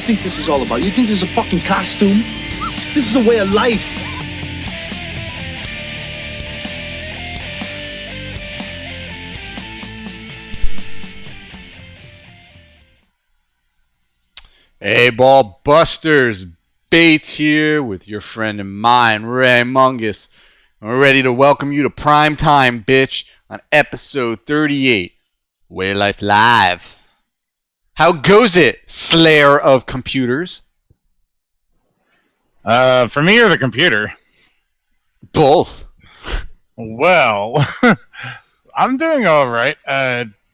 think this is all about? You think this is a fucking costume? This is a way of life. Hey, BALLBUSTERS, Bates here with your friend and mine, Ray Mungus. We're ready to welcome you to Primetime, bitch, on episode 38, Way Life Live. How goes it, Slayer of Computers? For me or the computer? Both. Well, I'm doing all right.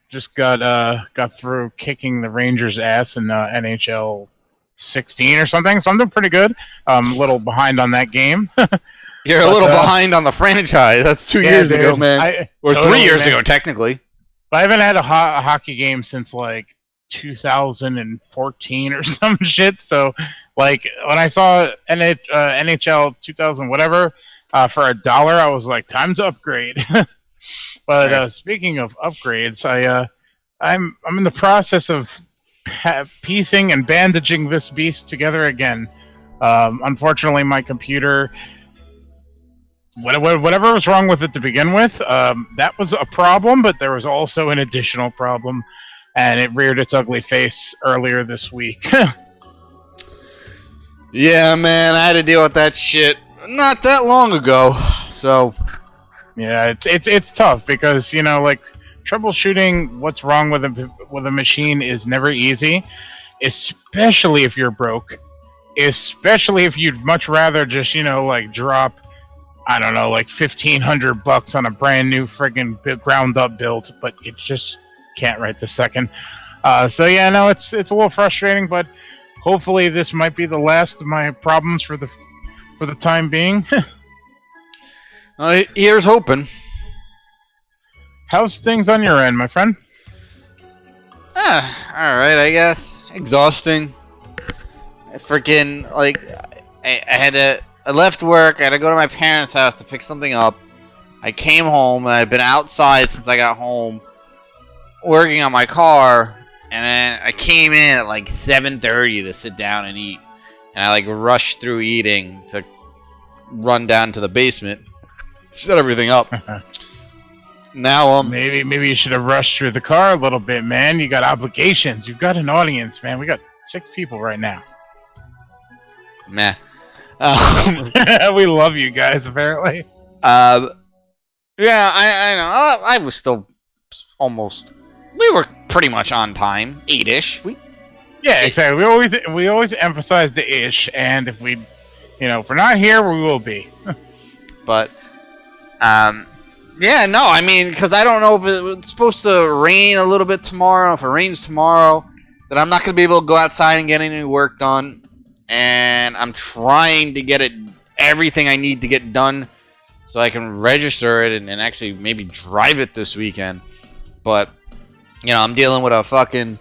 Just got through kicking the Rangers' ass in NHL 16 or something, so I'm doing pretty good. A little behind on that game. You're a little behind on the franchise. That's 2 years ago, man. Or totally, 3 years ago, technically. I haven't had a hockey game since, like, 2014 or some shit, so, like, when I saw NHL 2000 whatever for $1, I was like, time to upgrade. But speaking of upgrades, I'm in the process of piecing and bandaging this beast together again. Unfortunately, my computer, whatever was wrong with it to begin with, that was a problem, but there was also an additional problem, and it reared its ugly face earlier this week. Yeah, man, I had to deal with that shit not that long ago, so... Yeah, it's tough because, you know, like, troubleshooting what's wrong with a machine is never easy, especially if you're broke, especially if you'd much rather just, you know, like, drop, I don't know, like $1,500 on a brand new friggin' ground up build, but you just can't right this second. So yeah, no, it's a little frustrating, but hopefully this might be the last of my problems for the time being. Here's hoping. How's things on your end, my friend? Alright, I guess. Exhausting. Freaking, like, I left work, I had to go to my parents' house to pick something up. I came home, and I've been outside since I got home, working on my car, and then I came in at like 7:30 to sit down and eat. And I, like, rushed through eating to run down to the basement. Set everything up. Now, maybe you should have rushed through the car a little bit, man. You got obligations. You've got an audience, man. We got 6 people right now. Meh. We love you guys, apparently. Yeah, I know. I was still almost. We were pretty much on time, 8-ish. Yeah, exactly. We always emphasize the ish, and if we, if we're not here, we will be. But. Yeah, no, I mean, because I don't know if it's supposed to rain a little bit tomorrow. If it rains tomorrow, then I'm not going to be able to go outside and get any work done. And I'm trying to get everything I need to get done so I can register it and actually maybe drive it this weekend. But, I'm dealing with a fucking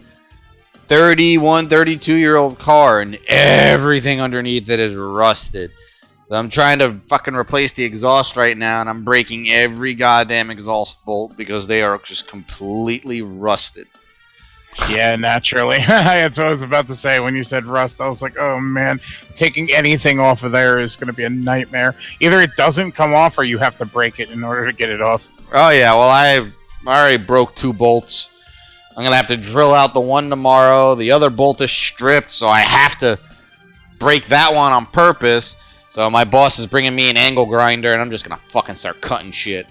32-year-old car and everything underneath it is rusted. I'm trying to fucking replace the exhaust right now, and I'm breaking every goddamn exhaust bolt because they are just completely rusted. Yeah, naturally. That's what I was about to say. When you said rust, I was like, oh man, taking anything off of there is going to be a nightmare. Either it doesn't come off or you have to break it in order to get it off. Oh yeah, well I already broke 2 bolts. I'm going to have to drill out the one tomorrow. The other bolt is stripped, so I have to break that one on purpose. So my boss is bringing me an angle grinder, and I'm just gonna fucking start cutting shit.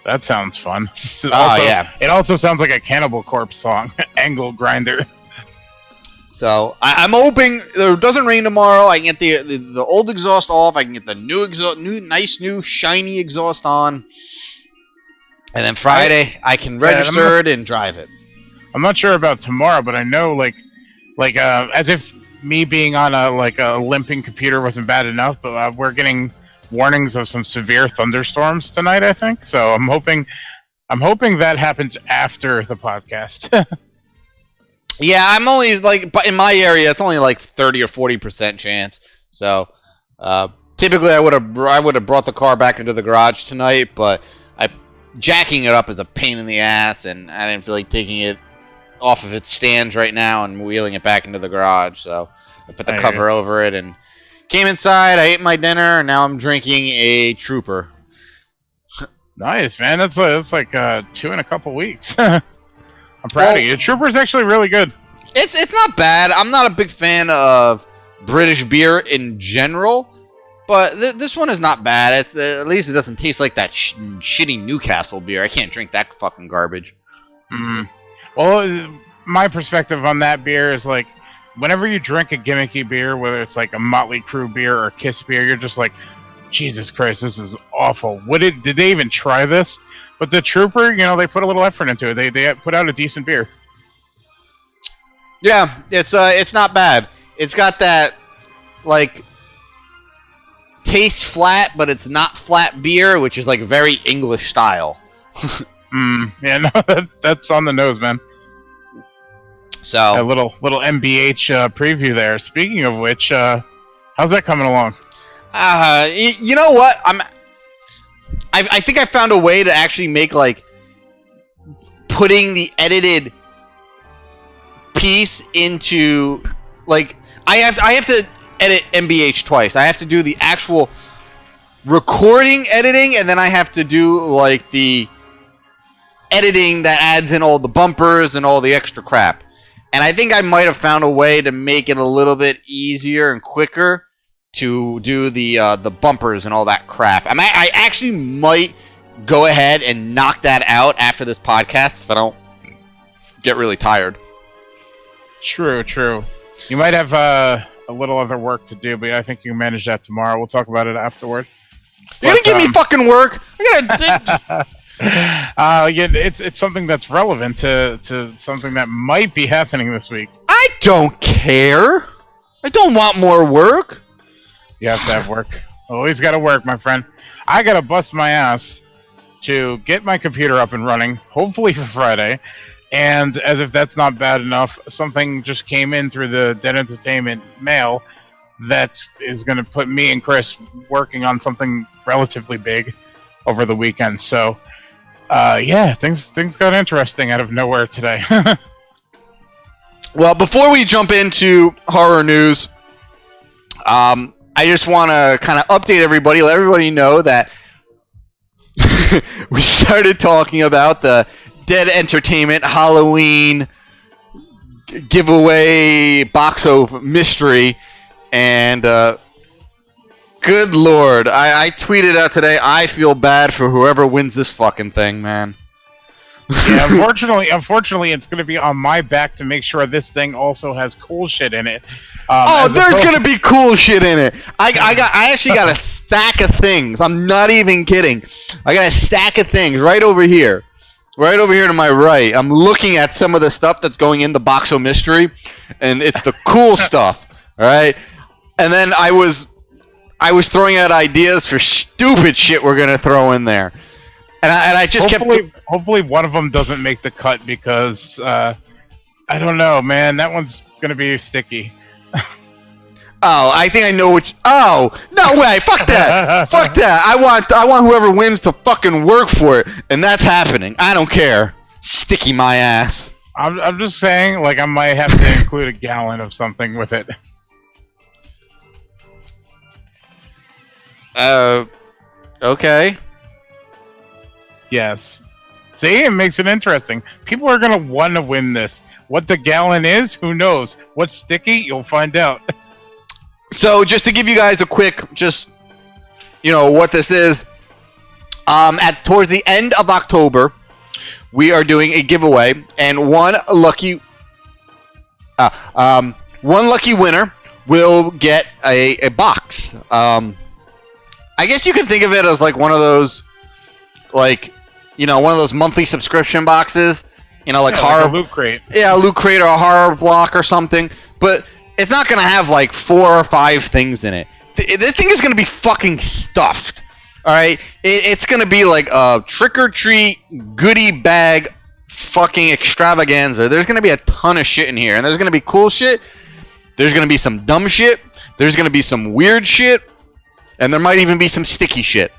That sounds fun. Yeah. It also sounds like a Cannibal Corpse song, Angle Grinder. So I'm hoping it doesn't rain tomorrow. I can get the old exhaust off. I can get the new exhaust, nice new shiny exhaust on, and then Friday I can register it and drive it. I'm not sure about tomorrow, but I know like as if. Me being on a limping computer wasn't bad enough, but we're getting warnings of some severe thunderstorms tonight, I think. So I'm hoping that happens after the podcast. Yeah, I'm only but in my area, it's only like 30 or 40% chance. So typically, I would have brought the car back into the garage tonight, but jacking it up is a pain in the ass, and I didn't feel like taking it off of its stands right now and wheeling it back into the garage. So I put the cover over it and came inside. I ate my dinner, and now I'm drinking a Trooper. Nice, man. That's like 2 in a couple weeks. I'm proud of you. Trooper's actually really good. It's not bad. I'm not a big fan of British beer in general, but this one is not bad. At least it doesn't taste like that shitty Newcastle beer. I can't drink that fucking garbage. Well, my perspective on that beer is like, whenever you drink a gimmicky beer, whether it's like a Motley Crue beer or a Kiss beer, you're just like, Jesus Christ, this is awful. Did they even try this? But the Trooper, they put a little effort into it. They put out a decent beer. Yeah, it's not bad. It's got that, like, tastes flat, but it's not flat beer, which is like very English style. Yeah, no, that's on the nose, man. So a little MBH preview there. Speaking of which, how's that coming along? You know what? I think I found a way to actually make, like, putting the edited piece into, like, I have to edit MBH twice. I have to do the actual recording editing, and then I have to do, like, the editing that adds in all the bumpers and all the extra crap. And I think I might have found a way to make it a little bit easier and quicker to do the bumpers and all that crap. I actually might go ahead and knock that out after this podcast if I don't get really tired. True. You might have a little other work to do, but I think you can manage that tomorrow. We'll talk about it afterward. You're gonna give me fucking work? I'm gonna... Yeah, it's something that's relevant to something that might be happening this week. I don't care. I don't want more work. You have to have work. Always got to work, my friend. I got to bust my ass to get my computer up and running, hopefully for Friday. And as if that's not bad enough, something just came in through the Dead Entertainment mail that is going to put me and Chris working on something relatively big over the weekend. So, yeah, things got interesting out of nowhere today. Well, before we jump into horror news, I just want to kind of update everybody, let everybody know that we started talking about the Dead Entertainment Halloween giveaway box of mystery, and good lord, I tweeted out today, I feel bad for whoever wins this fucking thing, man. Yeah, unfortunately, it's going to be on my back to make sure this thing also has cool shit in it. There's going to be cool shit in it. I actually got a stack of things. I'm not even kidding. I got a stack of things right over here. Right over here to my right. I'm looking at some of the stuff that's going in the box of mystery, and it's the cool stuff. All right? And then I was throwing out ideas for stupid shit we're going to throw in there. And I just hopefully one of them doesn't make the cut because I don't know, man. That one's gonna be sticky. Oh, I think I know which. Oh, no way! Fuck that! Fuck that! I want whoever wins to fucking work for it, and that's happening. I don't care. Sticky my ass. I'm just saying, like, I might have to include a gallon of something with it. Okay. Yes. See, it makes it interesting. People are going to want to win this. What the gallon is, who knows? What's sticky, you'll find out. So, just to give you guys a quick, what this is, towards the end of October, we are doing a giveaway, and one lucky winner will get a box. I guess you can think of it as like one of those, like, one of those monthly subscription boxes, like horror, like a Loot Crate. Yeah, a Loot Crate or a horror block or something. But it's not gonna have like 4 or 5 things in it. This thing is gonna be fucking stuffed. All right, it's gonna be like a trick or treat goodie bag, fucking extravaganza. There's gonna be a ton of shit in here, and there's gonna be cool shit. There's gonna be some dumb shit. There's gonna be some weird shit, and there might even be some sticky shit.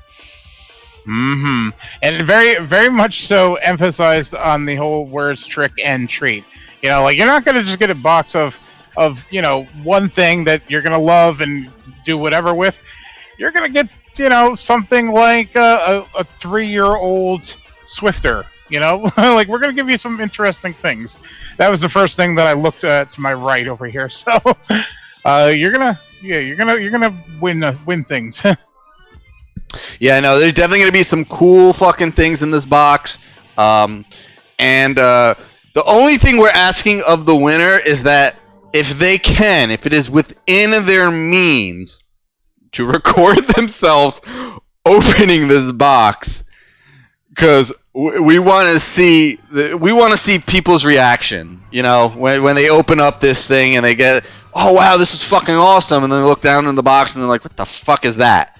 Mm-hmm. And very, very much so emphasized on the whole words trick and treat. You know, like you're not gonna just get a box of one thing that you're gonna love and do whatever with. You're gonna get something like a 3-year-old Swifter. Like we're gonna give you some interesting things. That was the first thing that I looked at to my right over here. So you're gonna win things. Yeah, no, there's definitely gonna be some cool fucking things in this box. And the only thing we're asking of the winner is that if it is within their means, to record themselves opening this box, because we want to see people's reaction. When they open up this thing and they get, oh wow, this is fucking awesome, and then they look down in the box and they're like, what the fuck is that?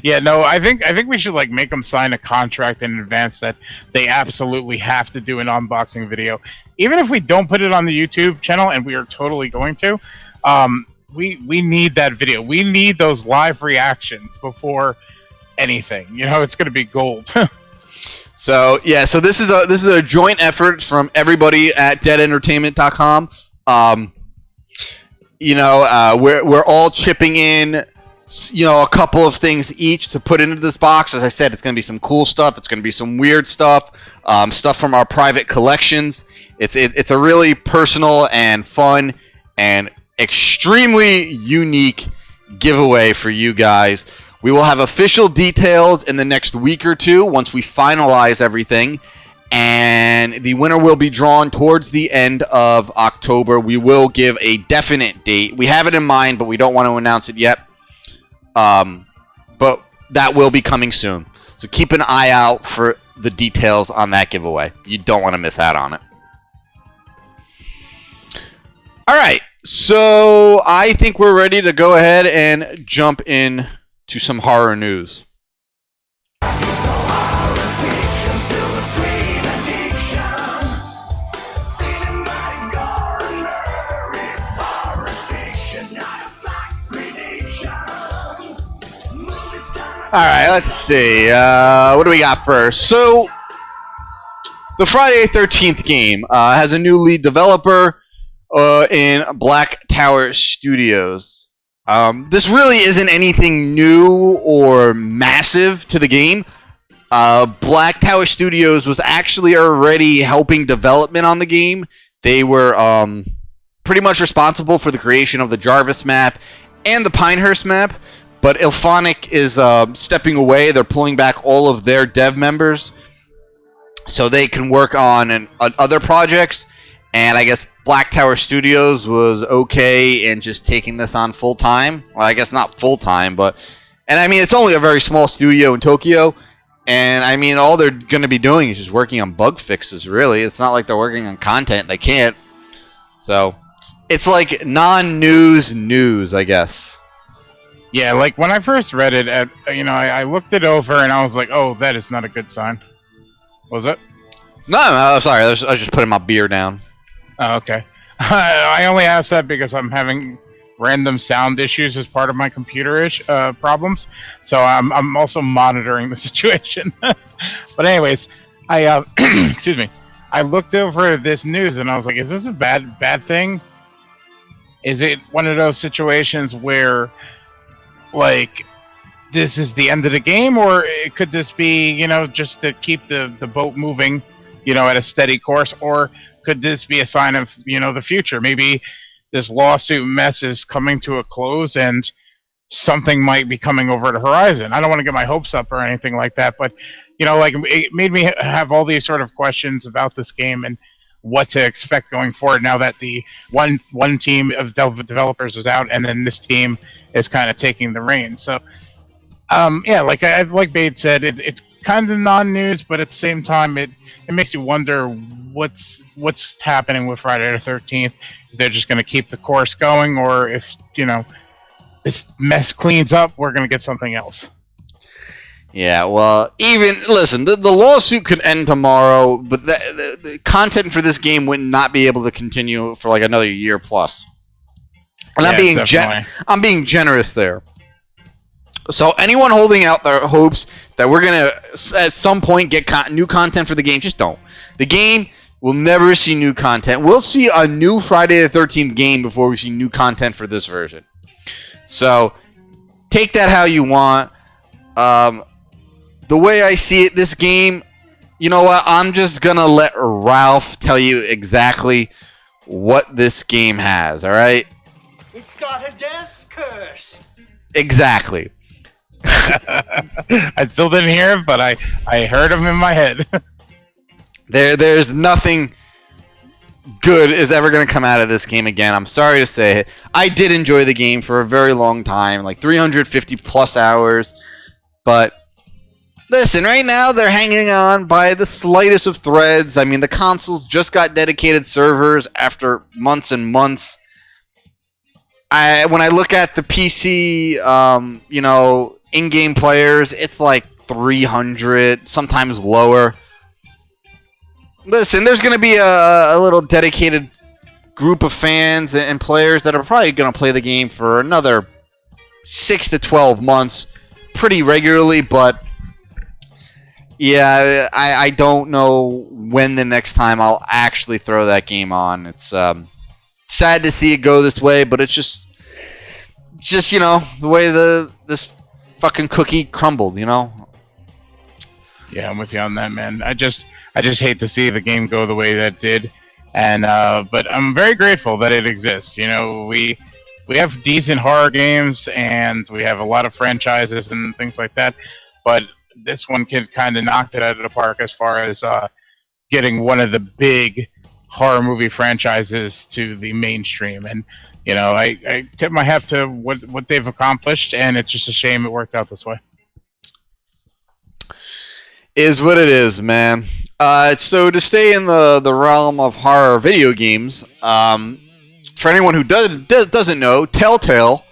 Yeah, no, I think we should make them sign a contract in advance that they absolutely have to do an unboxing video, even if we don't put it on the YouTube channel, and we are totally going to. We need that video. We need those live reactions before anything. It's going to be gold. So this is a joint effort from everybody at deadentertainment.com. We're all chipping in a couple of things each to put into this box. As I said, it's going to be some cool stuff. It's going to be some weird stuff, stuff from our private collections. It's a really personal and fun and extremely unique giveaway for you guys. We will have official details in the next week or two once we finalize everything, and the winner will be drawn towards the end of October. We will give a definite date. We have it in mind, but we don't want to announce it yet. But that will be coming soon. So keep an eye out for the details on that giveaway. You don't want to miss out on it. All right. So I think we're ready to go ahead and jump in to some horror news. All right, let's see. What do we got first? So, the Friday 13th game has a new lead developer in Black Tower Studios. This really isn't anything new or massive to the game. Black Tower Studios was actually already helping development on the game. They were pretty much responsible for the creation of the Jarvis map and the Pinehurst map. But Ilphonic is stepping away. They're pulling back all of their dev members so they can work on other projects. And I guess Black Tower Studios was okay in just taking this on full time. Well, I guess not full time, but it's only a very small studio in Tokyo. And all they're going to be doing is just working on bug fixes. Really, it's not like they're working on content. They can't. So it's like non-news news, I guess. Yeah, like when I first read it, I looked it over and I was like, "Oh, that is not a good sign." What was it? No, sorry. I was just putting my beer down. Oh, okay. I only asked that because I'm having random sound issues as part of my computer problems, so I'm also monitoring the situation. But anyways, I excuse me. I looked over this news and I was like, "Is this a bad thing? Is it one of those situations where?" Like, this is the end of the game, or could this be, just to keep the boat moving, at a steady course, or could this be a sign of, the future? Maybe this lawsuit mess is coming to a close and something might be coming over the horizon. I don't want to get my hopes up or anything like that, but, it made me have all these sort of questions about this game and what to expect going forward now that the one team of developers was out and then this team is kind of taking the reins. So, like Bates said, it's kind of non-news, but at the same time, it makes you wonder what's happening with Friday the 13th. If they're just going to keep the course going, or if this mess cleans up, we're going to get something else. Yeah, well, listen, the lawsuit could end tomorrow, but the content for this game would not be able to continue for like another year plus. And yeah, I'm being generous there. So anyone holding out their hopes that we're gonna at some point get new content for the game, just don't. The game We'll never see new content. We'll see a new Friday the 13th game before we see new content for this version. So, take that how you want. The way I see it, this game, you know what? I'm just going to let Ralph tell you exactly what this game has, alright? It's got a death curse. Exactly. I still didn't hear it, but I heard him in my head. There's nothing good is ever going to come out of this game again. I'm sorry to say it. I did enjoy the game for a very long time, like 350 plus hours. But listen, right now they're hanging on by the slightest of threads. I mean, the consoles just got dedicated servers after months and months. When I look at the PC, in-game players, it's like 300, sometimes lower. Listen, there's going to be a little dedicated group of fans and players that are probably going to play the game for another 6 to 12 months pretty regularly, but yeah, I don't know when the next time I'll actually throw that game on. It's sad to see it go this way, but it's just the way this fucking cookie crumbled, Yeah, I'm with you on that, man. I just hate to see the game go the way that it did, and but I'm very grateful that it exists. We have decent horror games, and we have a lot of franchises and things like that, but this one kind of knocked it out of the park as far as getting one of the big horror movie franchises to the mainstream. And I tip my hat to what they've accomplished, and it's just a shame it worked out this way. Is what it is, man. So to stay in the realm of horror video games, for anyone who doesn't know, Telltale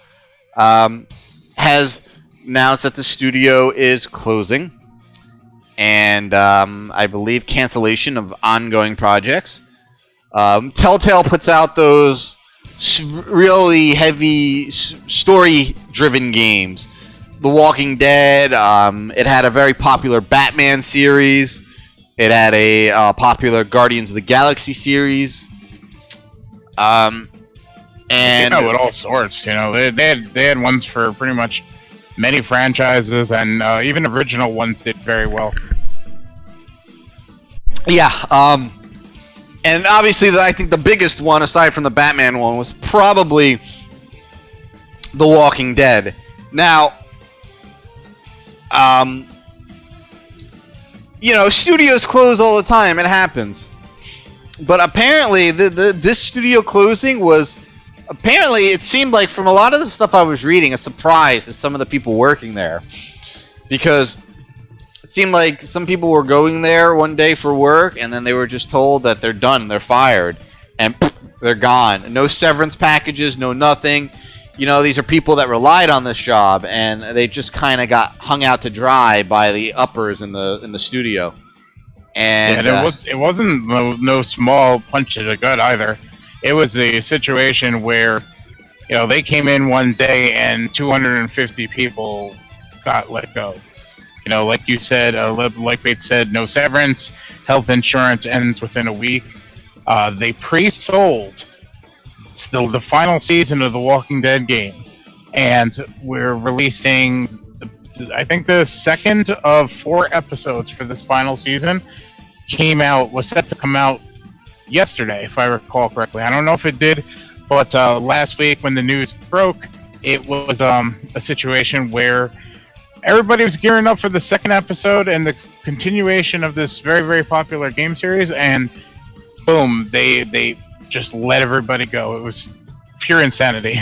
has announced that the studio is closing, and I believe cancellation of ongoing projects. Telltale puts out those really heavy story-driven games. The Walking Dead. It had a very popular Batman series. It had a popular Guardians of the Galaxy series. And with all sorts. They had ones for pretty much many franchises, and even original ones did very well. Yeah. And obviously, I think the biggest one, aside from the Batman one, was probably The Walking Dead. Now, studios close all the time. It happens. But apparently, this studio closing was... Apparently, it seemed like from a lot of the stuff I was reading, a surprise to some of the people working there. Because it seemed like some people were going there one day for work, and then they were just told that they're done, they're fired, and they're gone. No severance packages, no nothing. These are people that relied on this job, and they just kind of got hung out to dry by the uppers in the studio. And it wasn't no small punch to the gut either. It was a situation where, they came in one day and 250 people got let go. Like you said, like Bates said, no severance, health insurance ends within a week. They pre-sold still the final season of the Walking Dead game, and we're releasing I think the second of 4 episodes for this final season was set to come out yesterday, if I recall correctly. I don't know if it did, but last week when the news broke, it was a situation where everybody was gearing up for the second episode and the continuation of this very, very popular game series, and boom, they just let everybody go. It was pure insanity.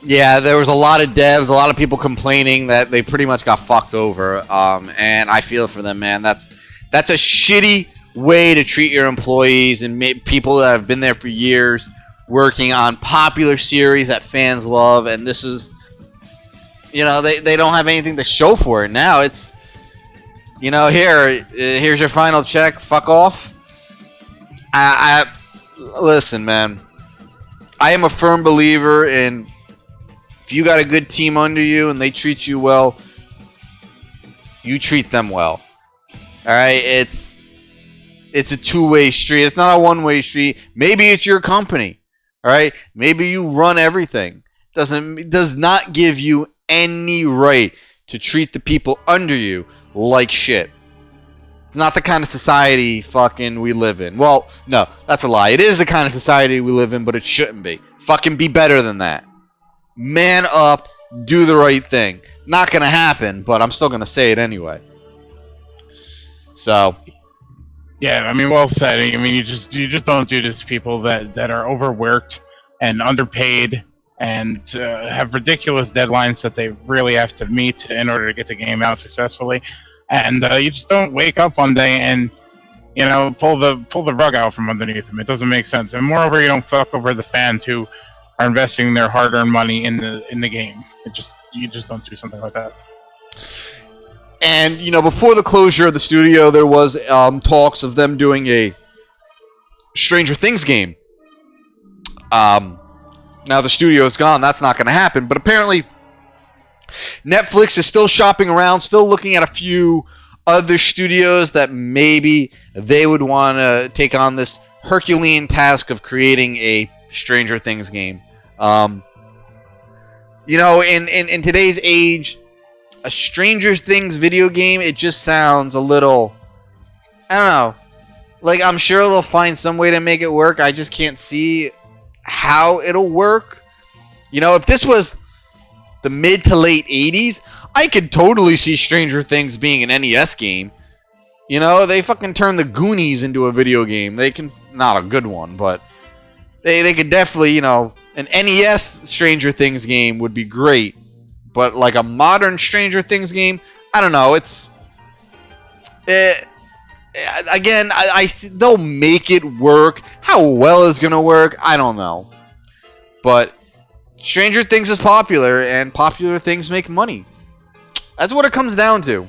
Yeah, there was a lot of devs, a lot of people complaining that they pretty much got fucked over, and I feel for them, man. That's a shitty way to treat your employees and people that have been there for years working on popular series that fans love, and this is, they don't have anything to show for it now. It's, here's your final check, fuck off. I listen, man, I am a firm believer in, if you got a good team under you and they treat you well, you treat them well. Alright, it's a two-way street. It's not a one-way street. Maybe it's your company. All right? Maybe you run everything. It does not give you any right to treat the people under you like shit. It's not the kind of society fucking we live in. Well, no, that's a lie. It is the kind of society we live in, but it shouldn't be. Fucking be better than that. Man up, do the right thing. Not gonna happen, but I'm still gonna say it anyway. So, yeah, I mean, well said. I mean, you just don't do this to people that are overworked and underpaid and have ridiculous deadlines that they really have to meet in order to get the game out successfully. And you just don't wake up one day and, you know, pull the rug out from underneath them. It doesn't make sense. And moreover, you don't fuck over the fans who are investing their hard-earned money in the game. You just don't do something like that. And, you know, before the closure of the studio, there was talks of them doing a Stranger Things game. Now the studio's gone. That's not going to happen. But apparently, Netflix is still shopping around, still looking at a few other studios that maybe they would want to take on this Herculean task of creating a Stranger Things game. You know, in today's age, a Stranger Things video game, it just sounds a little, I don't know. Like, I'm sure they'll find some way to make it work. I just can't see how it'll work. You know, if this was the mid to late 80s, I could totally see Stranger Things being an NES game. You know, they fucking turned the Goonies into a video game. They can, not a good one, but they could definitely, you know, an NES Stranger Things game would be great. But like a modern Stranger Things game, I don't know. It's again, they'll make it work. How well it's gonna work, I don't know. But Stranger Things is popular, and popular things make money. That's what it comes down to.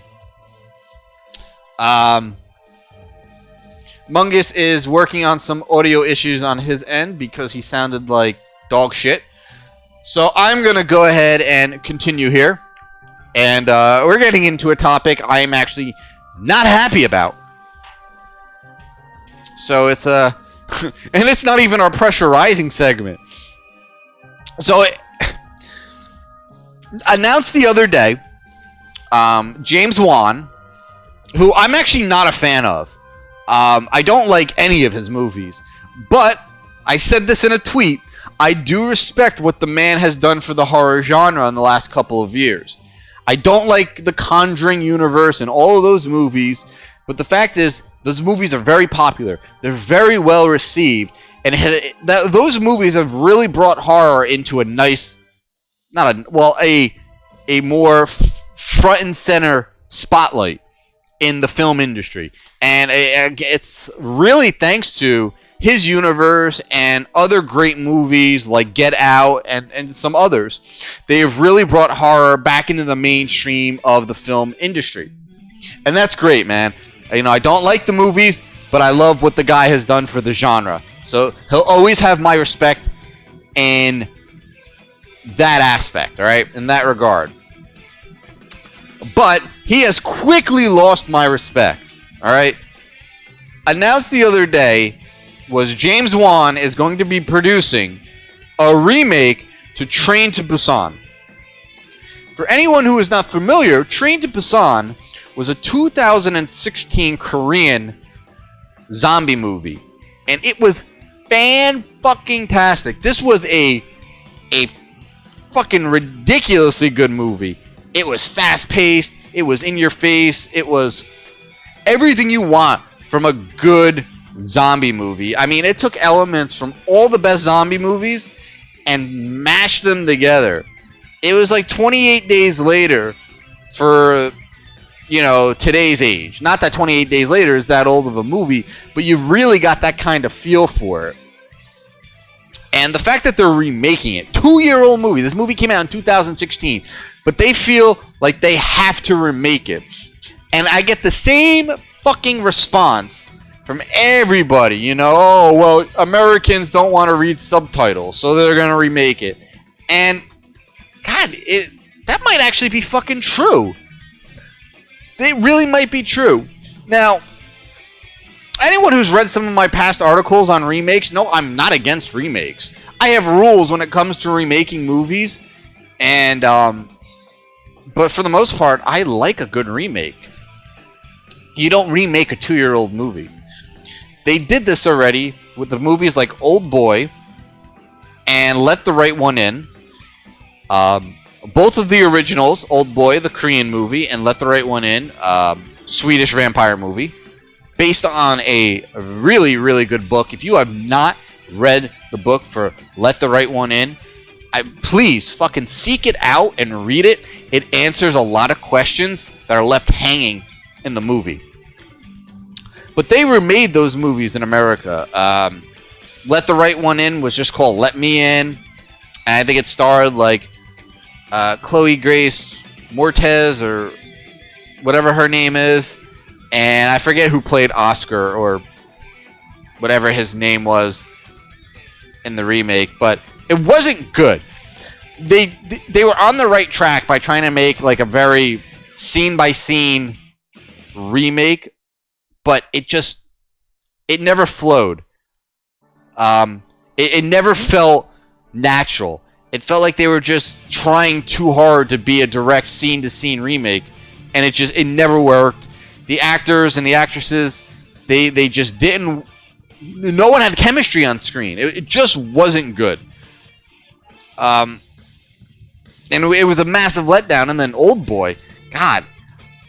Mungus is working on some audio issues on his end because he sounded like dog shit. So I'm going to go ahead and continue here. And we're getting into a topic I am actually not happy about. So it's and it's not even our pressurizing segment. So announced the other day, James Wan, who I'm actually not a fan of. I don't like any of his movies. But I said this in a tweet. I do respect what the man has done for the horror genre in the last couple of years. I don't like the Conjuring universe and all of those movies, but the fact is, those movies are very popular. They're very well received, and those movies have really brought horror into a nice, a more front and center spotlight in the film industry. And it's really thanks to his universe and other great movies like Get Out and some others. They have really brought horror back into the mainstream of the film industry. And that's great, man. You know, I don't like the movies, but I love what the guy has done for the genre. So he'll always have my respect in that aspect, all right? In that regard. But he has quickly lost my respect, all right? Announced the other day was James Wan is going to be producing a remake to Train to Busan. For anyone who is not familiar, Train to Busan was a 2016 Korean zombie movie, and it was fan-fucking-tastic. This was a fucking ridiculously good movie. It was fast-paced, it was in your face, it was everything you want from a good zombie movie. I mean, it took elements from all the best zombie movies and mashed them together. It was like 28 Days Later for, you know, today's age. Not that 28 Days Later is that old of a movie, but you've really got that kind of feel for it. And the fact that they're remaking it, 2-year-old movie. This movie came out in 2016, but they feel like they have to remake it. And I get the same fucking response from everybody, you know, oh, well, Americans don't want to read subtitles, so they're going to remake it. And, God, that might actually be fucking true. It really might be true. Now, anyone who's read some of my past articles on remakes, no, I'm not against remakes. I have rules when it comes to remaking movies, and but for the most part, I like a good remake. You don't remake a 2-year-old movie. They did this already with the movies like Old Boy and Let the Right One In. Both of the originals, Old Boy, the Korean movie, and Let the Right One In, Swedish vampire movie, based on a really, really good book. If you have not read the book for Let the Right One In, please fucking seek it out and read it. It answers a lot of questions that are left hanging in the movie. But they remade those movies in America. Let the Right One In was just called Let Me In. And I think it starred like Chloe Grace Moretz or whatever her name is. And I forget who played Oscar or whatever his name was in the remake. But it wasn't good. They were on the right track by trying to make like a very scene-by-scene remake. But it never flowed. It never felt natural. It felt like they were just trying too hard to be a direct scene-to-scene remake, and it never worked. The actors and the actresses, they just didn't. No one had chemistry on screen. It just wasn't good. And it was a massive letdown. And then Old Boy, God.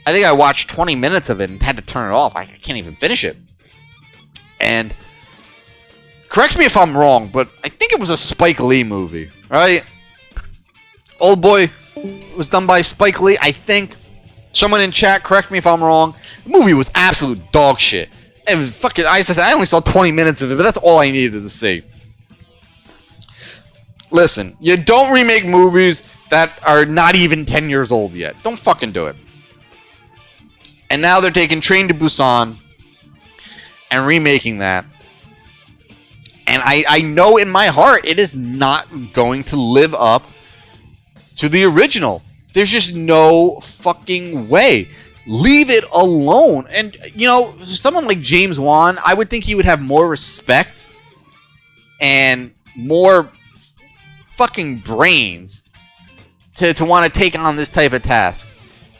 I think I watched 20 minutes of it and had to turn it off. I can't even finish it. And correct me if I'm wrong, but I think it was a Spike Lee movie, right? Old Boy was done by Spike Lee, I think. Someone in chat, correct me if I'm wrong. The movie was absolute dog shit. It was fucking. I only saw 20 minutes of it, but that's all I needed to see. Listen, you don't remake movies that are not even 10 years old yet. Don't fucking do it. And now they're taking Train to Busan and remaking that. And I know in my heart it is not going to live up to the original. There's just no fucking way. Leave it alone. And, you know, someone like James Wan, I would think he would have more respect and more fucking brains to want to take on this type of task.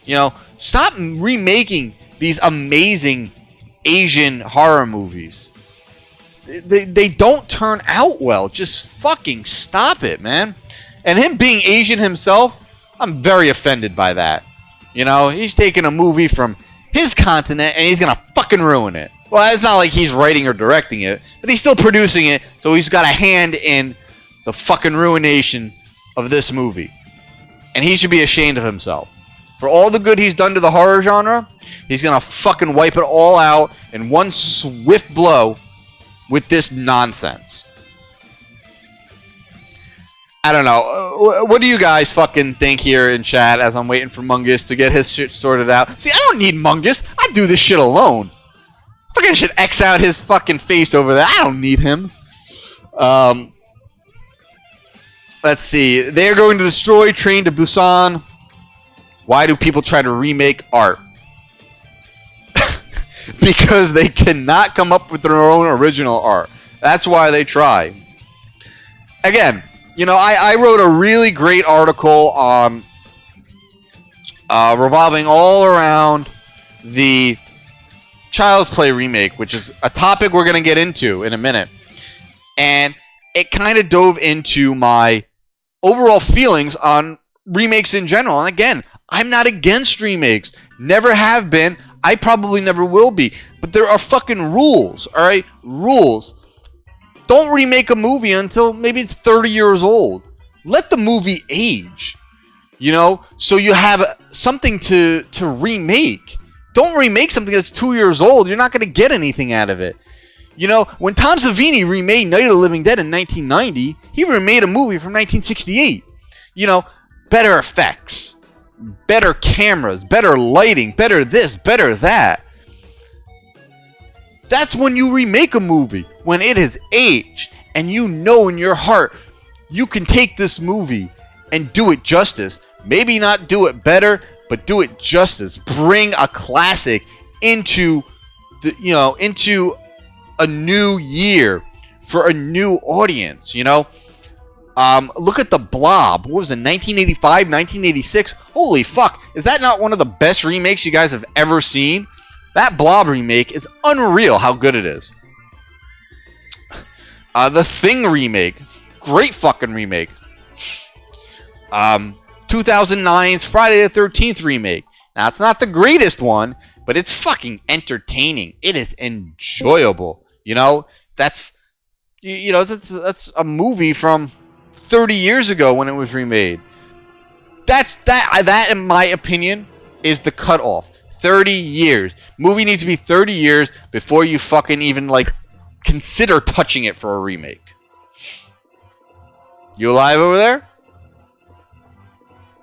You know, stop remaking these amazing Asian horror movies. They don't turn out well. Just fucking stop it, man. And him being Asian himself, I'm very offended by that. You know, he's taking a movie from his continent and he's gonna fucking ruin it. Well, it's not like he's writing or directing it, but he's still producing it, so he's got a hand in the fucking ruination of this movie. And he should be ashamed of himself. For all the good he's done to the horror genre, he's gonna fucking wipe it all out in one swift blow with this nonsense. I don't know. What do you guys fucking think here in chat as I'm waiting for Mungus to get his shit sorted out? See, I don't need Mungus. I do this shit alone. Fucking should X out his fucking face over there. I don't need him. Let's see. They're going to destroy Train to Busan. Why do people try to remake art? Because they cannot come up with their own original art. That's why they try. Again, you know, I wrote a really great article on revolving all around the Child's Play remake, which is a topic we're going to get into in a minute. And it kind of dove into my overall feelings on remakes in general. And again, I'm not against remakes. Never have been. I probably never will be. But there are fucking rules, alright? Rules. Don't remake a movie until maybe it's 30 years old. Let the movie age. You know? So you have something to remake. Don't remake something that's 2 years old. You're not going to get anything out of it. You know, when Tom Savini remade Night of the Living Dead in 1990, he remade a movie from 1968. You know, better effects, better cameras, better lighting, better this, better that. That's when you remake a movie, when it has aged, and you know in your heart you can take this movie and do it justice. Maybe not do it better, but do it justice. Bring a classic into into a new year for a new audience. Look at The Blob. What was it, 1985, 1986? Holy fuck. Is that not one of the best remakes you guys have ever seen? That Blob remake is unreal how good it is. The Thing remake. Great fucking remake. 2009's Friday the 13th remake. Now, it's not the greatest one, but it's fucking entertaining. It is enjoyable. That's a movie from 30 years ago when it was remade. That in my opinion is the cutoff. 30 years. Movie needs to be 30 years before you fucking even consider touching it for a remake. You alive over there?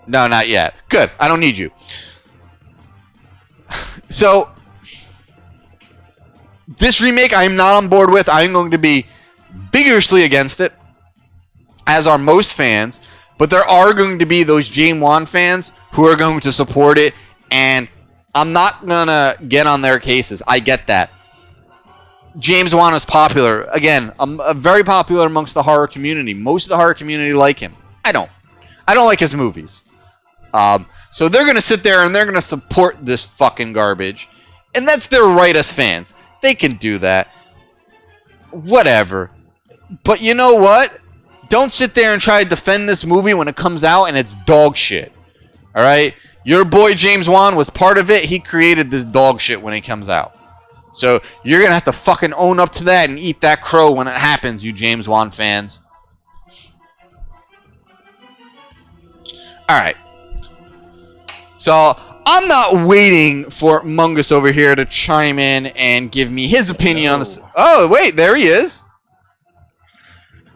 No, not yet. Good. I don't need you. So this remake I am not on board with. I am going to be vigorously against it, as are most fans, but there are going to be those James Wan fans who are going to support it, and I'm not going to get on their cases. I get that. James Wan is popular. Again, very popular amongst the horror community. Most of the horror community like him. I don't like his movies. So they're going to sit there and they're going to support this fucking garbage, and that's their right as fans. They can do that. Whatever. But you know what? Don't sit there and try to defend this movie when it comes out and it's dog shit. Alright? Your boy James Wan was part of it. He created this dog shit when it comes out. So you're going to have to fucking own up to that and eat that crow when it happens, you James Wan fans. Alright. So I'm not waiting for Mungus over here to chime in and give me his opinion on this. Oh, wait, there he is.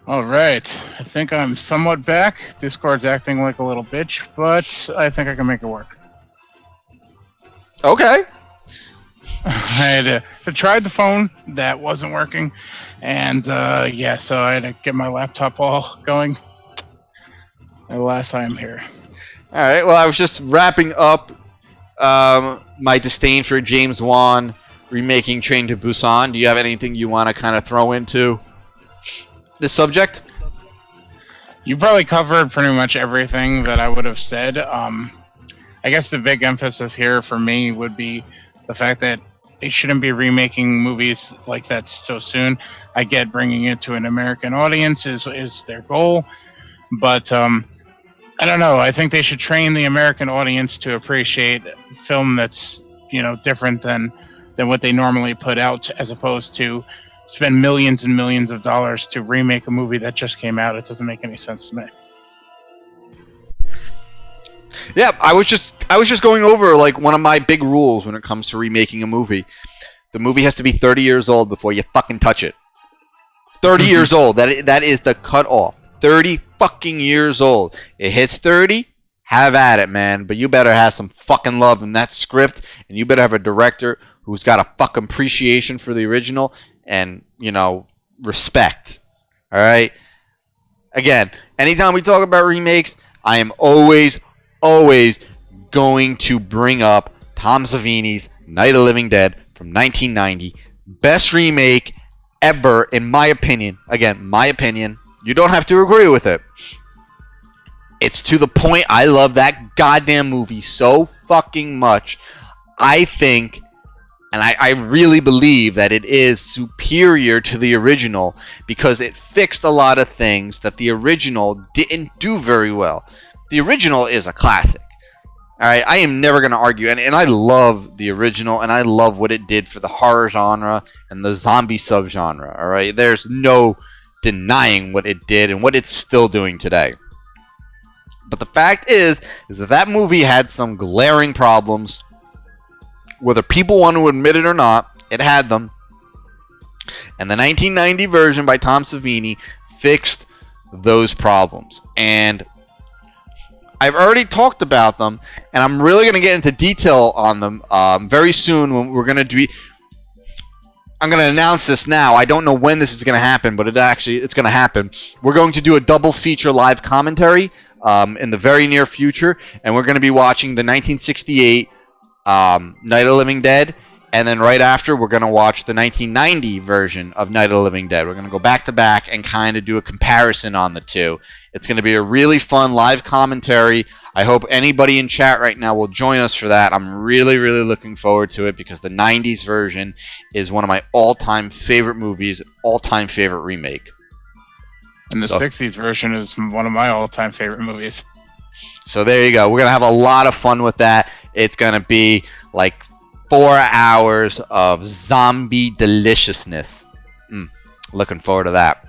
All right. I think I'm somewhat back. Discord's acting like a little bitch, but I think I can make it work. Okay. I tried the phone. That wasn't working. And, so I had to get my laptop all going. Alas, I am here. All right. Well, I was just wrapping up my disdain for James Wan remaking Train to Busan. Do you have anything you want to kind of throw into this subject? You probably covered pretty much everything that I would have said. I guess the big emphasis here for me would be the fact that they shouldn't be remaking movies like that so soon. I get bringing it to an American audience is their goal, but I don't know. I think they should train the American audience to appreciate film that's different than what they normally put out, as opposed to spend millions and millions of dollars to remake a movie that just came out. It doesn't make any sense to me. Yeah, I was just going over one of my big rules when it comes to remaking a movie. The movie has to be 30 years old before you fucking touch it. 30 years old. That is the cutoff. 30 fucking years old. It hits 30, have at it, man. But you better have some fucking love in that script, and you better have a director who's got a fucking appreciation for the original and, respect. All right? Again, anytime we talk about remakes, I am always going to bring up Tom Savini's Night of the Living Dead from 1990. Best remake ever, in my opinion. Again, my opinion. You don't have to agree with it. It's to the point I love that goddamn movie so fucking much. I think, and I really believe that it is superior to the original because it fixed a lot of things that the original didn't do very well. The original is a classic. Alright, I am never going to argue. And I love the original, and I love what it did for the horror genre and the zombie subgenre. Alright, there's no denying what it did and what it's still doing today. But the fact is that movie had some glaring problems. Whether people want to admit it or not, it had them. And the 1990 version by Tom Savini fixed those problems. And I've already talked about them, and I'm really going to get into detail on them very soon when we're going to do... I'm going to announce this now. I don't know when this is going to happen, but it's going to happen. We're going to do a double feature live commentary in the very near future, and we're going to be watching the 1968 Night of the Living Dead And then right after, we're going to watch the 1990 version of Night of the Living Dead. We're going to go back to back and kind of do a comparison on the two. It's going to be a really fun live commentary. I hope anybody in chat right now will join us for that. I'm really, really looking forward to it because the 90s version is one of my all-time favorite movies, all-time favorite remake. And the 60s version is one of my all-time favorite movies. So there you go. We're going to have a lot of fun with that. It's going to be like 4 hours of zombie deliciousness. Looking forward to that.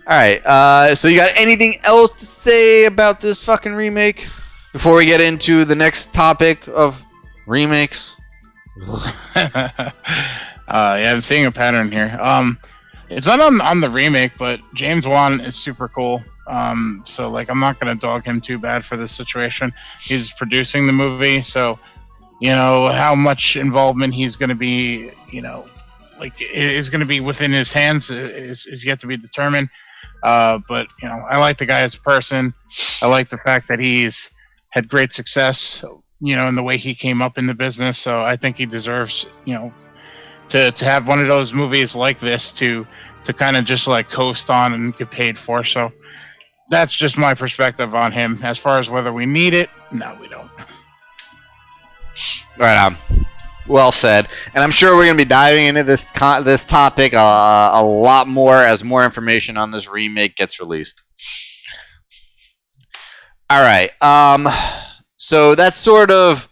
Alright, so you got anything else to say about this fucking remake? Before we get into the next topic of remakes? Yeah, I'm seeing a pattern here. It's not on the remake, but James Wan is super cool. So, like, I'm not going to dog him too bad for this situation. He's producing the movie, so, you know, how much involvement he's going to be, you know, like, is going to be within his hands is yet to be determined. But, you know, I like the guy as a person. I like the fact that he's had great success, you know, in the way he came up in the business. So I think he deserves, you know, to have one of those movies like this to kind of just like coast on and get paid for. So that's just my perspective on him. As far as whether we need it, no, we don't. Right on. Well said. And I'm sure we're going to be diving into this topic a lot more as more information on this remake gets released. All right. So that sort of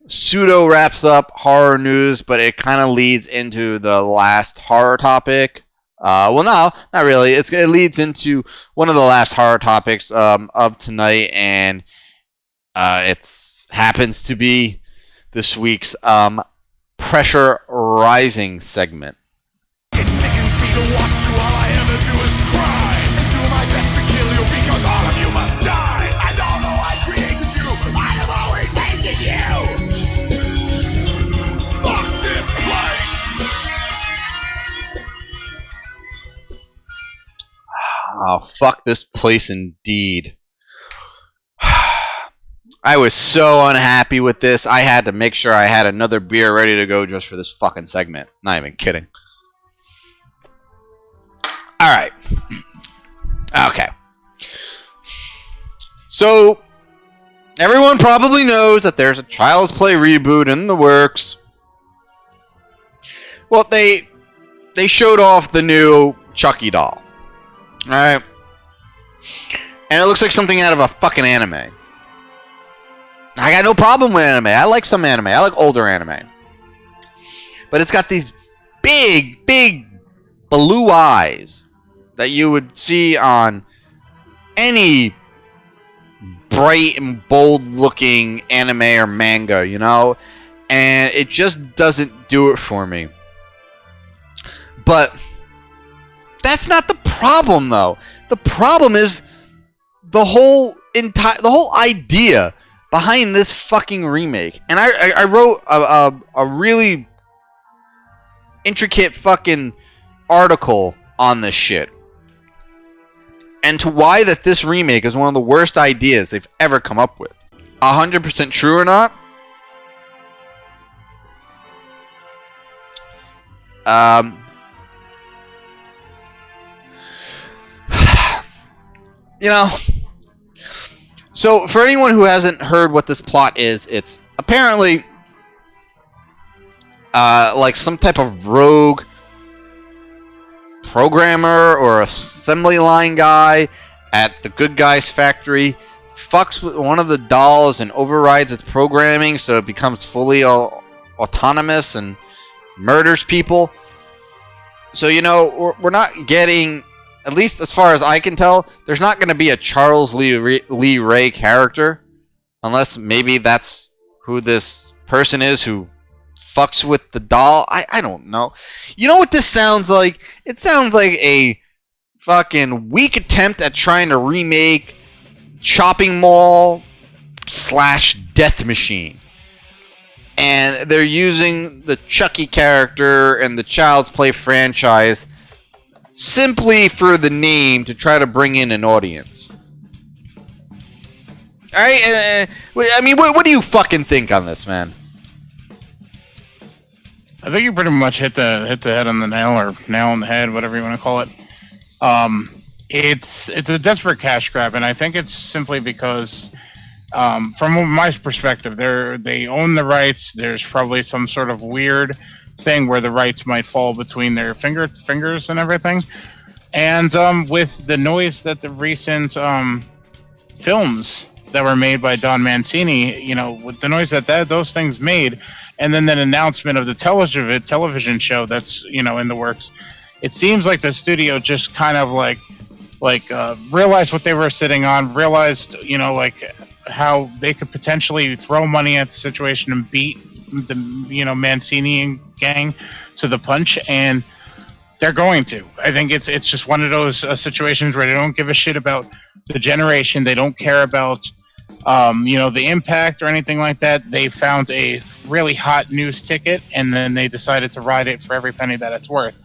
pseudo wraps up horror news, but it kind of leads into the last horror topic. Well, no, not really. It leads into one of the last horror topics of tonight, and it happens to be this week's Pressure Rising segment. It sickens me to watch you. All I ever do is cry and do my best to kill you because all of you must die. And although I created you, I have always hated you. Fuck this place. Oh, fuck this place indeed. I was so unhappy with this. I had to make sure I had another beer ready to go just for this fucking segment. Not even kidding. Alright. Okay. So, everyone probably knows that there's a Child's Play reboot in the works. Well, they showed off the new Chucky doll. Alright. And it looks like something out of a fucking anime. I got no problem with anime. I like some anime. I like older anime. But it's got these big, big blue eyes that you would see on any bright and bold looking anime or manga, you know? And it just doesn't do it for me. But that's not the problem, though. The problem is the whole idea behind this fucking remake. And I wrote a really intricate fucking article on this shit. And to why that this remake is one of the worst ideas they've ever come up with. 100% true or not? You know, so for anyone who hasn't heard what this plot is, it's apparently like some type of rogue programmer or assembly line guy at the good guy's factory fucks with one of the dolls and overrides its programming so it becomes fully autonomous and murders people. So, you know, we're not getting, at least as far as I can tell, there's not going to be a Charles Lee Ray character, unless maybe that's who this person is who fucks with the doll. I don't know. You know what this sounds like? It sounds like a fucking weak attempt at trying to remake Chopping Mall / Death Machine. And they're using the Chucky character and the Child's Play franchise simply for the name to try to bring in an audience. Alright, I mean, what do you fucking think on this, man? I think you pretty much hit the head on the nail, or nail on the head, whatever you want to call it. It's a desperate cash grab, and I think it's simply because, from my perspective, they own the rights. There's probably some sort of weird thing where the rights might fall between their fingers and everything. And with the noise that the recent films that were made by Don Mancini, you know, with the noise that those things made, and then that announcement of the television show that's, you know, in the works, it seems like the studio just kind of like realized what they were sitting on, realized, you know, like how they could potentially throw money at the situation and beat the, you know, Mancini gang to the punch, and they're going to. I think it's just one of those situations where they don't give a shit about the generation. They don't care about you know, the impact or anything like that. They found a really hot news ticket, and then they decided to ride it for every penny that it's worth.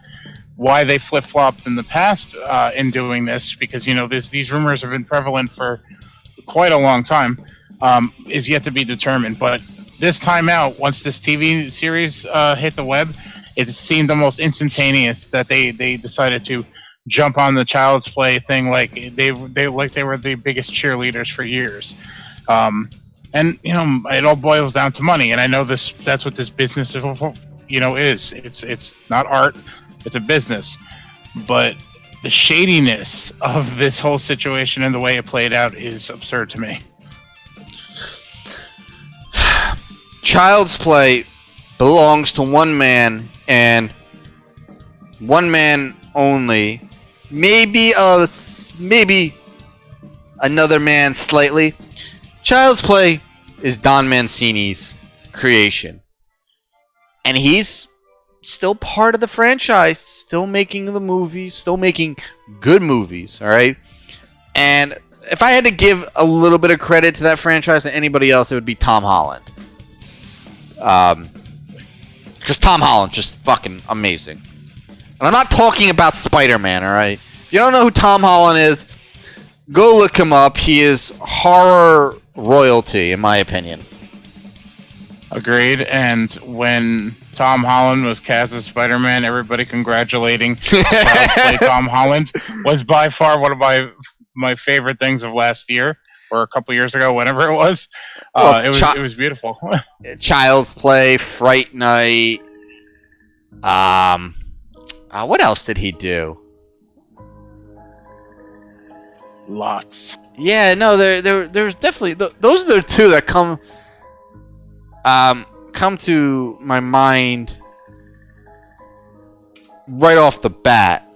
Why they flip-flopped in the past in doing this, because, you know, these rumors have been prevalent for quite a long time, is yet to be determined. But this time out, once this TV series hit the web, it seemed almost instantaneous that they decided to jump on the Child's Play thing like they were the biggest cheerleaders for years. And, you know, it all boils down to money, and I know that's what this business, you know, is. It's not art, it's a business. But the shadiness of this whole situation and the way it played out is absurd to me. Child's Play belongs to one man, and one man only. Maybe another man slightly. Child's Play is Don Mancini's creation, and he's still part of the franchise, still making the movies, still making good movies, all right? And if I had to give a little bit of credit to that franchise than anybody else, it would be Tom Holland. Because Tom Holland's just fucking amazing. And I'm not talking about Spider-Man, all right? If you don't know who Tom Holland is, go look him up. He is horror royalty, in my opinion. Agreed. And when Tom Holland was cast as Spider-Man, everybody congratulating Child's Play Tom Holland was by far one of my favorite things of last year, or a couple years ago, whenever it was. It was beautiful. Child's Play, Fright Night. What else did he do? Lots. Yeah, no, there's definitely those are the two that come to my mind right off the bat.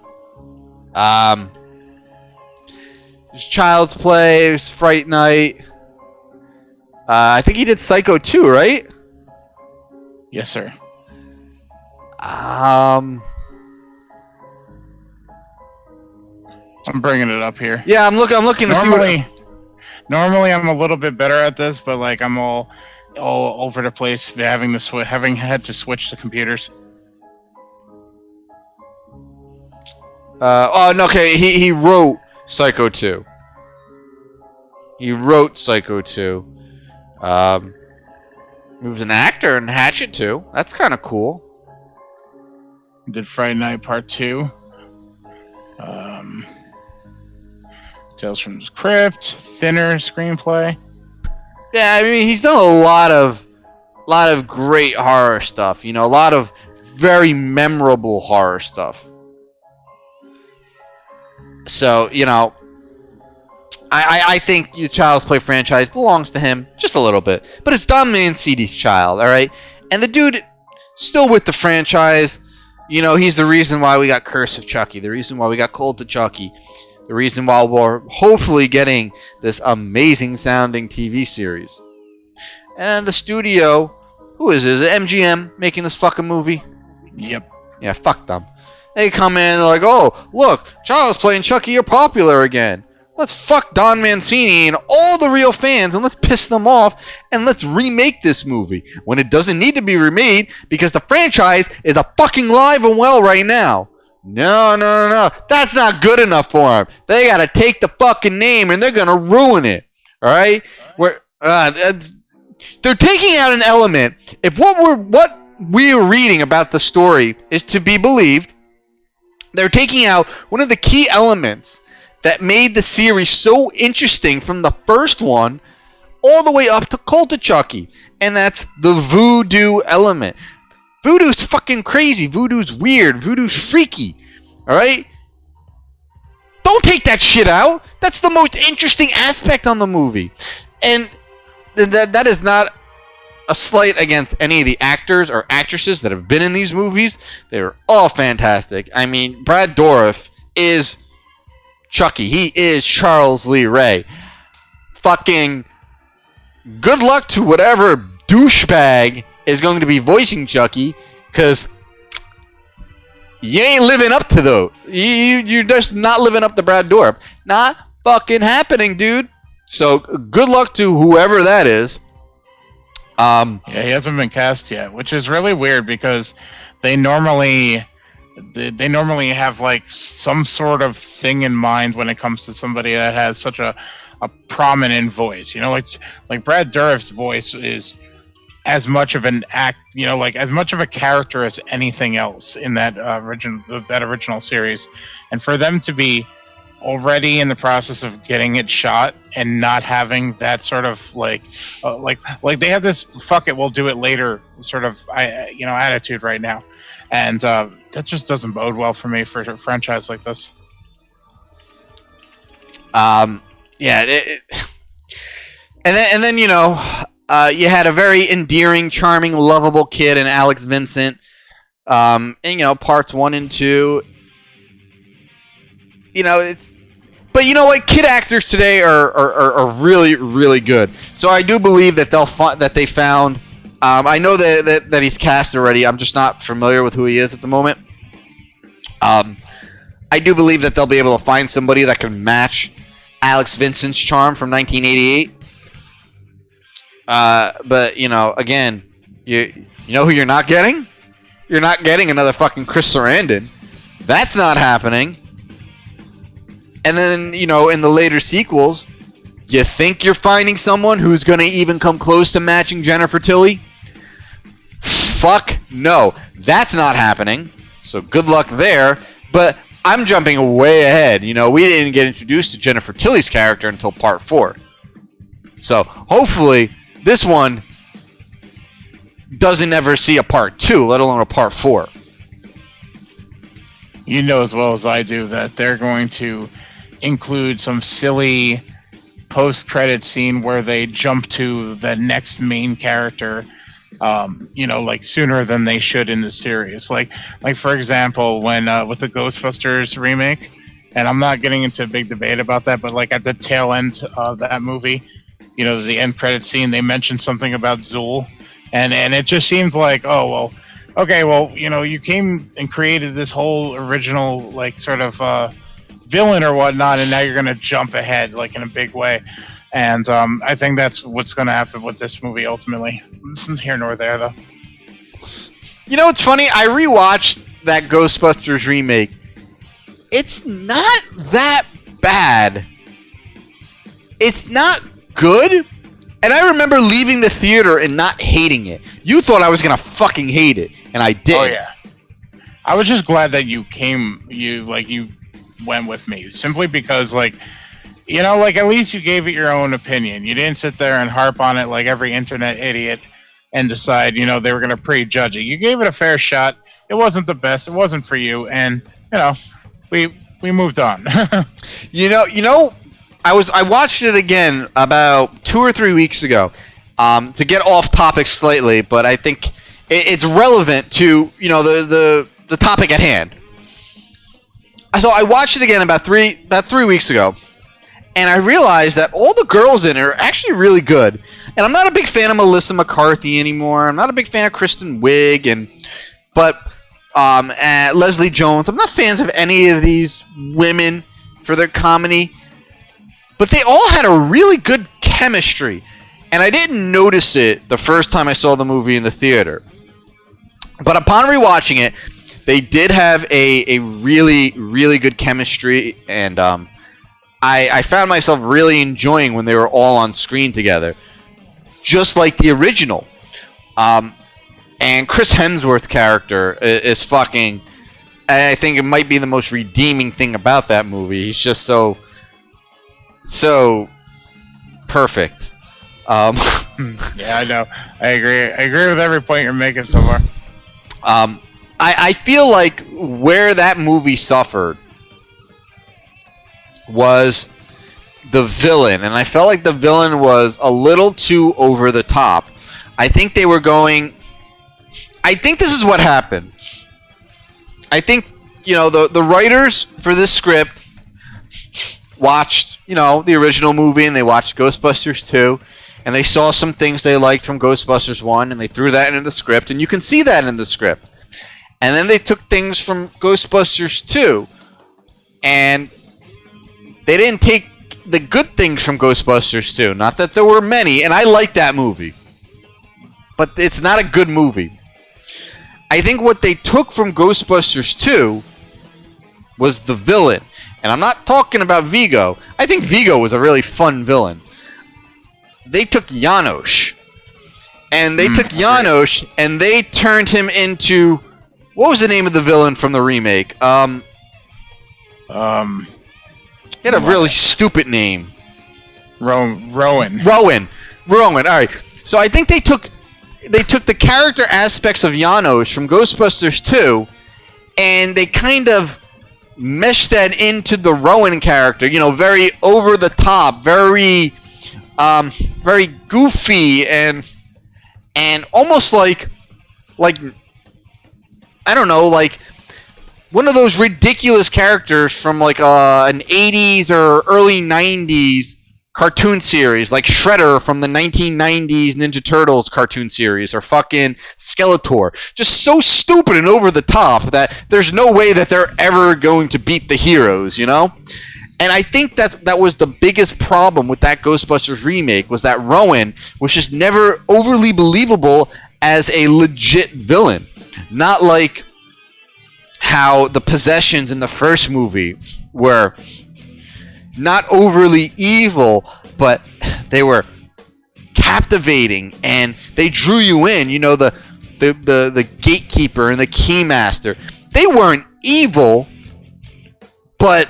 There's Child's Play, there's Fright Night. I think he did Psycho 2, right? Yes, sir. I'm bringing it up here. Yeah, I'm looking to see what. Normally, I'm a little bit better at this, but like I'm all over the place, having had to switch to computers. Oh no, okay. He wrote Psycho 2. He wrote Psycho 2. He was an actor in Hatchet 2. That's kind of cool. Did Friday Night Part 2. Tales from the Crypt, Thinner screenplay. Yeah, I mean he's done a lot of great horror stuff. You know, a lot of very memorable horror stuff. So, you know, I think the Child's Play franchise belongs to him just a little bit. But it's Don Mancini's child, alright? And the dude still with the franchise. You know, he's the reason why we got Curse of Chucky, the reason why we got Cult of Chucky, the reason why we're hopefully getting this amazing sounding TV series. And the studio, who is it? Is it MGM making this fucking movie? Yep. Yeah, fuck them. They come in and they're like, oh, look, Child's Play and Chucky are popular again. Let's fuck Don Mancini and all the real fans and let's piss them off and let's remake this movie when it doesn't need to be remade because the franchise is a fucking live and well right now. No. That's not good enough for them. They gotta take the fucking name and they're gonna ruin it. Alright? They're taking out an element. If what we're reading about the story is to be believed, they're taking out one of the key elements that made the series so interesting from the first one all the way up to Cult of Chucky, and that's the voodoo element. Voodoo's fucking crazy. Voodoo's weird. Voodoo's freaky. Alright? Don't take that shit out. That's the most interesting aspect on the movie. And that is not a slight against any of the actors or actresses that have been in these movies. They're all fantastic. I mean, Brad Dourif is Chucky. He is Charles Lee Ray. Fucking good luck to whatever douchebag is going to be voicing Chucky, because you ain't living up to those. You're just not living up to Brad Dourif. Not fucking happening, dude. So good luck to whoever that is. Yeah, he hasn't been cast yet, which is really weird because they normally have like some sort of thing in mind when it comes to somebody that has such a prominent voice. You know, like Brad Dourif's voice is as much of an act, you know, like as much of a character as anything else in that original series, and for them to be already in the process of getting it shot and not having that sort of like they have this "fuck it, we'll do it later" sort of attitude right now, and that just doesn't bode well for me for a franchise like this. Yeah, and then you know, you had a very endearing, charming, lovable kid in Alex Vincent. And you know, parts 1 and 2. You know, but you know what? Kid actors today are really, really good. So I do believe that they found. I know that he's cast already. I'm just not familiar with who he is at the moment. I do believe that they'll be able to find somebody that can match Alex Vincent's charm from 1988. But you know, again, you know who you're not getting? You're not getting another fucking Chris Sarandon. That's not happening. And then, you know, in the later sequels, you think you're finding someone who's going to even come close to matching Jennifer Tilly? Fuck no. That's not happening. So good luck there. But I'm jumping way ahead. You know, we didn't get introduced to Jennifer Tilly's character until part 4. So hopefully this one doesn't ever see a part 2, let alone a part 4. You know as well as I do that they're going to include some silly post-credit scene where they jump to the next main character, you know, like sooner than they should in the series. Like for example, when with the Ghostbusters remake, and I'm not getting into a big debate about that, but like at the tail end of that movie, you know, the end credit scene, they mentioned something about Zool, and it just seemed like, oh well, okay, well, you know, you came and created this whole original like sort of villain or whatnot, and now you're going to jump ahead like in a big way. And I think that's what's going to happen with this movie ultimately. This is here nor there, though. You know what's funny? I rewatched that Ghostbusters remake. It's not that bad. It's not good. And I remember leaving the theater and not hating it. You thought I was going to fucking hate it, and I did. Oh, yeah. I was just glad that you went with me, simply because, like, you know, like, at least you gave it your own opinion. You didn't sit there and harp on it like every internet idiot and decide, you know, they were going to prejudge it. You gave it a fair shot. It wasn't the best. It wasn't for you. And, you know, we moved on. You know, I watched it again about 2 or 3 weeks ago, to get off topic slightly, but I think it's relevant to, you know, the topic at hand. So I watched it again about 3 weeks ago, and I realized that all the girls in it are actually really good. And I'm not a big fan of Melissa McCarthy anymore. I'm not a big fan of Kristen Wiig, but Leslie Jones. I'm not fans of any of these women for their comedy. But they all had a really good chemistry. And I didn't notice it the first time I saw the movie in the theater. But upon rewatching it, they did have a really, really good chemistry. And I found myself really enjoying when they were all on screen together. Just like the original. And Chris Hemsworth's character is fucking. I think it might be the most redeeming thing about that movie. He's just so perfect. Yeah, I know. I agree. I agree with every point you're making so far. I feel like where that movie suffered was the villain, and I felt like the villain was a little too over the top. I think they were going. I think this is what happened. I think, the writers for this script watched, the original movie, and they watched Ghostbusters 2, and they saw some things they liked from Ghostbusters 1, and they threw that into the script, and you can see that in the script. And then they took things from Ghostbusters 2, and they didn't take the good things from Ghostbusters 2. Not that there were many, and I like that movie. But it's not a good movie. I think what they took from Ghostbusters 2 was the villain. And I'm not talking about Vigo. I think Vigo was a really fun villain. They took Janosch. And they took Janosch and they turned him into... What was the name of the villain from the remake? He had a really stupid name. Rowan. Rowan. Alright. So I think they took the character aspects of Janosch from Ghostbusters 2, and they kind of meshed that into the Rowan character. Very over the top, very goofy, and almost like I don't know, like one of those ridiculous characters from like an 80s or early 90s cartoon series, like Shredder from the 1990s Ninja Turtles cartoon series, or fucking Skeletor. Just so stupid and over the top that there's no way that they're ever going to beat the heroes, And I think that was the biggest problem with that Ghostbusters remake, was that Rowan was just never overly believable as a legit villain. Not like how the possessions in the first movie were not overly evil, but they were captivating and they drew you in. The gatekeeper and the keymaster. They weren't evil, but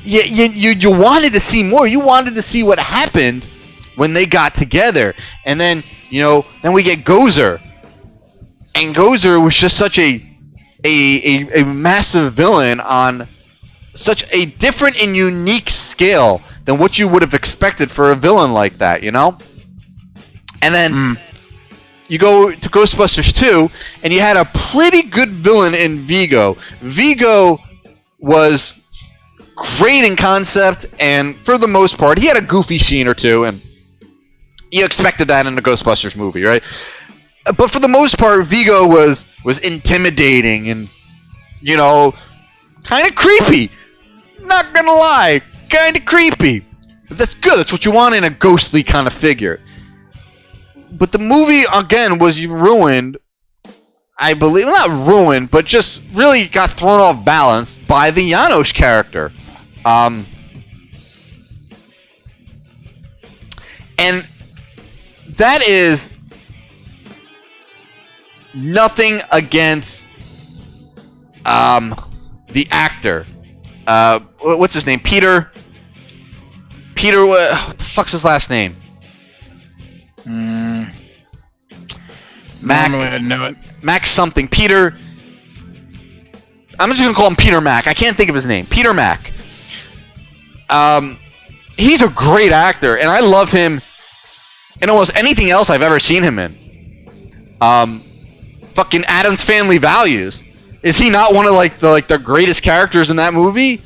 you wanted to see more. You wanted to see what happened when they got together. And then, then we get Gozer. And Gozer was just such a massive villain on such a different and unique scale than what you would have expected for a villain like that, And then you go to Ghostbusters 2, and you had a pretty good villain in Vigo. Vigo was great in concept, and for the most part, he had a goofy scene or two, and you expected that in a Ghostbusters movie, right? But for the most part, Vigo was intimidating and, kind of creepy. Not gonna lie, kind of creepy. But that's good. That's what you want in a ghostly kind of figure. But the movie, again, was ruined, I believe. Well, not ruined, but just really got thrown off balance by the Janosch character. And that is nothing against the actor. What's his name? Peter, what the fuck's his last name? Mac. Normally I'd know it. Mac something. Peter. I'm just gonna call him Peter Mac. I can't think of his name. Peter Mac. He's a great actor, and I love him in almost anything else I've ever seen him in. Fucking Addams Family Values. Is he not one of the greatest characters in that movie?